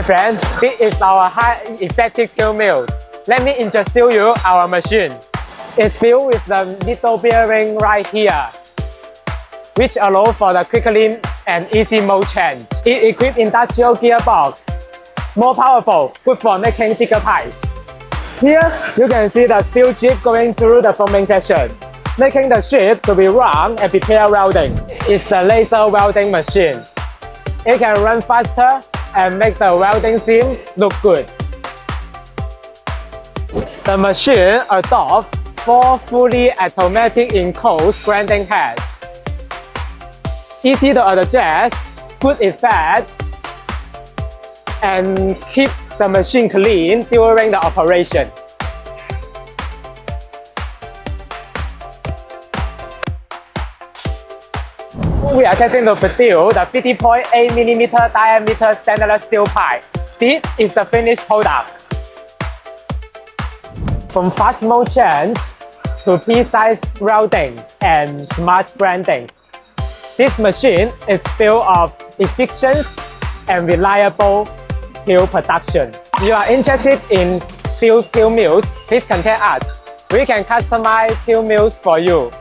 friend, this is our high-effective tube mill. Let me introduce you our machine. It's filled with the little bearing right here, which allows for the quickly and easy mold change. It equipped industrial gearbox, more powerful, good for making thicker pipes. Here, you can see the steel chip going through the fermentation, making the chip to be round and prepare welding. It's a laser welding machine. It can run faster and make the welding seam look good. The machine adopts 4 fully automatic enclosed grinding heads. Easy to adjust, good effect, and keep the machine clean during the operation. We are testing to produce the 50.8mm diameter stainless steel pipe. This is the finished product. From fast mold change to precise welding and smart grinding, this machine is full of efficient and reliable steel production. If you are interested in steel mills, please contact us. We can customize steel mills for you.